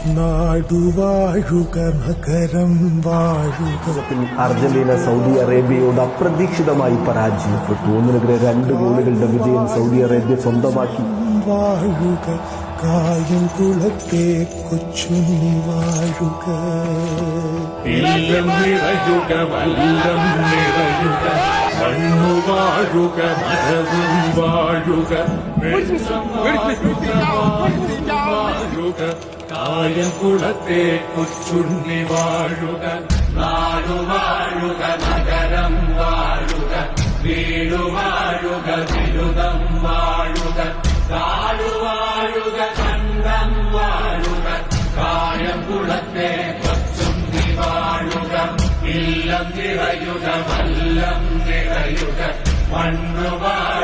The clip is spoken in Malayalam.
നാടുവാഴുക നഗരം വാഴുക. അർജന്റീന സൗദി അറേബ്യയോട് അപ്രതീക്ഷിതമായി പരാജയപ്പെട്ടു. 1-2 ഗോളുകളുടെ വിജയം സൗദി അറേബ്യ സ്വന്തമാക്കി. വാഴുക കായം കുളത്തെ കൊച്ചുണ്ണി വാഴുക. ഇല്ലം നിറയുക വല്ലം നിറയുക മണ്ണു വാഴുക മരവും വാഴുക വാഴുക കായം കുളത്തെ കൊച്ചുണ്ണി വാഴുക. നാടു വാഴുക നഗരം വാഴുക വീടു വാഴുക ബിരുദം വാഴുക. കാടു വാഴുക കണ്ടം വാഴുക കായം കുളത്തെ കൊച്ചുണ്ണി വാഴുക. ഇല്ലം നിറയുക വല്ലം നിറയുക മണ്ണു വാഴുക